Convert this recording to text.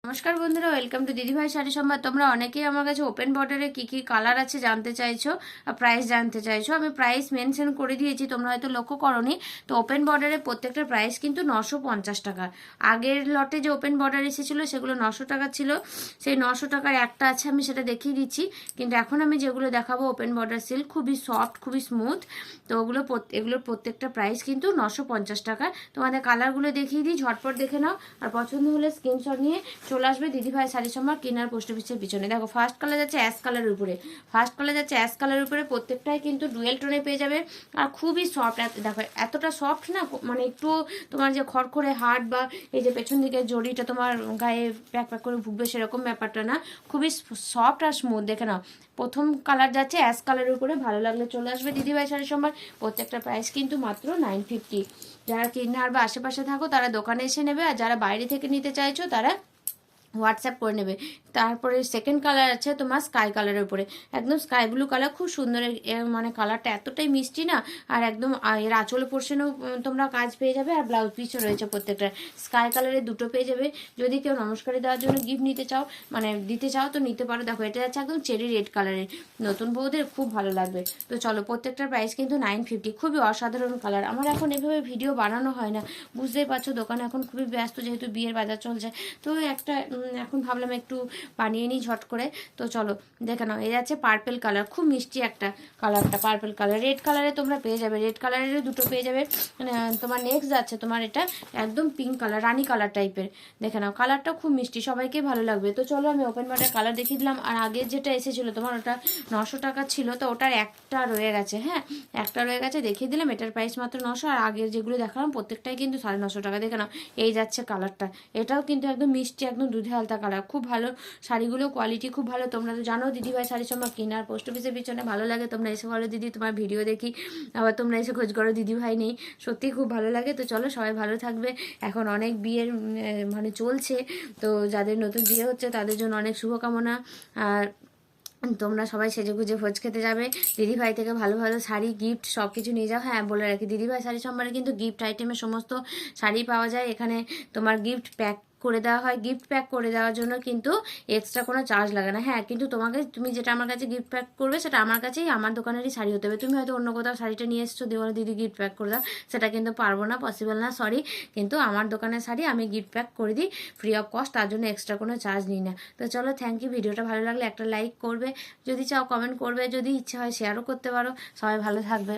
নমস্কার বন্ধুরা, welcome to দিদিভাই শাড়ি সম্ভার। তোমরা অনেকেই আমার কাছে ওপেন বর্ডারে কি কি কালার আছে জানতে চাইছো আর প্রাইস জানতে চাইছো। আমি প্রাইস মেনশন করে দিয়েছি, তোমরা হয়তো লক্ষ্য করোনি। তো ওপেন বর্ডারে প্রত্যেকটা প্রাইস কিন্তু 950 টাকা। আগের লটে যে ওপেন বর্ডার এসেছিলো সেগুলো 900 টাকা ছিল, সেই 900 টাকার একটা আছে, আমি সেটা দেখিয়ে দিচ্ছি। কিন্তু এখন আমি যেগুলো দেখাবো ওপেন বর্ডার সিল্ক, খুবই সফট, খুবই স্মুথ। তো এগুলোর প্রত্যেকটা প্রাইস কিন্তু 950 টাকা। তোমাদের কালারগুলো দেখিয়ে দিই, ঝটপট দেখে নাও। আর পছন্দ হলে স্ক্রিনশট নিয়ে চলে আসবে দিদিভাই শাড়ি সম্ভার কেনার পোস্ট অফিসের পিছনে। দেখো, ফার্স্ট কালার যাচ্ছে অ্যাশ কালারের উপরে, প্রত্যেকটাই কিন্তু ডুয়েল টোনে পেয়ে যাবে। আর খুবই সফট, দেখো এতটা সফট না, মানে একটু তোমার যে খড়খড়ে হার্ড বা এই যে পেছন দিকে জড়িটা তোমার গায়ে প্যাক প্যাক করে ভুগবে সেরকম ব্যাপারটা না, খুবই সফট আর স্মুথ। দেখে নাও, প্রথম কালার যাচ্ছে অ্যাশ কালারের উপরে। ভালো লাগলে চলে আসবে দিদিভাই শাড়ি সম্ভার। প্রত্যেকটা প্রাইস কিন্তু মাত্র 950। যারা কিনার বা আশেপাশে থাকো তারা দোকানে এসে নেবে, আর যারা বাইরে থেকে নিতে চাইছো তারা হোয়াটসঅ্যাপ করে নেবে। তারপরে সেকেন্ড কালার আছে তোমার স্কাই কালারের উপরে, একদম স্কাই ব্লু কালার, খুব সুন্দর। মানে কালারটা এতটাই মিষ্টি না, আর একদম এর আঁচল পোর্শনেও তোমরা কাজ পেয়ে যাবে, আর ব্লাউজ পিসও রয়েছে প্রত্যেকটা। স্কাই কালারের দুটো পেয়ে যাবে। যদি কেউ নমস্কারে দেওয়ার জন্য গিফট নিতে চাও, মানে দিতে চাও, তো নিতে পারো। দেখো, এটা যাচ্ছে একদম চেরি রেড কালারের, নতুন বউদের খুব ভালো লাগবে। তো চলো, প্রত্যেকটার প্রাইস কিন্তু 950। খুবই অসাধারণ কালার। আমার এখন এভাবে ভিডিও বানানো হয় না, বুঝতেই পারছো, দোকানে এখন খুবই ব্যস্ত, যেহেতু বিয়ের বাজার চলছে। তো এখন ভাবলাম একটু বানিয়ে নিই ঝট করে। তো চলো দেখে নাও, এই যাচ্ছে পার্পেল কালার, খুব মিষ্টি একটা কালারটা, পার্পেল কালার। রেড কালারে তোমরা পেয়ে যাবে, রেড কালারেরও দুটো পেয়ে যাবে। মানে তোমার নেক্সট যাচ্ছে তোমার এটা একদম পিঙ্ক কালার, রানী কালার টাইপের। দেখে নাও, কালারটা খুব মিষ্টি, সবাইকে ভালো লাগবে। তো চলো, আমি ওপেন বাটার কালার দেখিয়ে দিলাম। আর আগের যেটা এসেছিলো তোমার, ওটা 900 টাকা ছিল, তো ওটার একটা রয়ে গেছে। হ্যাঁ, একটা রয়ে গেছে, দেখিয়ে দিলাম। এটার প্রাইস মাত্র 900। আর আগের যেগুলো দেখালাম প্রত্যেকটাই কিন্তু 950 টাকা। দেখে নাও, এই যাচ্ছে কালারটা, এটাও কিন্তু একদম মিষ্টি, একদম দুধে হালতা কালার, খুব ভালো। শাড়িগুলো কোয়ালিটি খুব ভালো। তোমরা তো জানো দিদিভাই শাড়ি সম্ভার কেনার পোস্ট অফিসের পিছনে। ভালো লাগে তোমরা এসে বলো দিদি তোমার ভিডিও দেখি, আবার তোমরা এসে খোঁজ করো দিদিভাই নেই। সত্যি খুব ভালো লাগে। তো চলো, সবাই ভালো থাকবে। এখন অনেক বিয়ের মানে চলছে, তো যাদের নতুন বিয়ে হচ্ছে তাদের জন্য অনেক শুভকামনা। আর তোমরা সবাই সেজেগুজে ভোজ খেতে যাবে, দিদিভাই থেকে ভালো ভালো শাড়ি, গিফট সব কিছু নিয়ে যাও। হ্যাঁ, বলে রাখি, দিদিভাই শাড়ি সম্ভারে কিন্তু গিফট আইটেমের সমস্ত শাড়ি পাওয়া যায়। এখানে তোমার গিফট প্যাক করে দেওয়া হয়। গিফট প্যাক করে দেওয়ার জন্য কিন্তু এক্সট্রা কোনো চার্জ লাগে না। হ্যাঁ, কিন্তু তুমি যেটা আমার কাছে গিফট প্যাক করবে সেটা আমার কাছেই, আমার দোকানেরই শাড়ি হতে হবে। তুমি হয়তো অন্য কোথাও শাড়িটা নিয়ে এসছো, দিয়ে বলো দিদি গিফট প্যাক করে দাও, সেটা কিন্তু পারবো না, পসিবল না, সরি। কিন্তু আমার দোকানের শাড়ি আমি গিফট প্যাক করে দিই ফ্রি অফ কস্ট, তার জন্য এক্সট্রা কোনো চার্জ নিই না। তো চলো, থ্যাংক ইউ। ভিডিওটা ভালো লাগলে একটা লাইক করবে, যদি চাও কমেন্ট করবে, যদি ইচ্ছা হয় শেয়ারও করতে পারো। সবাই ভালো থাকবে।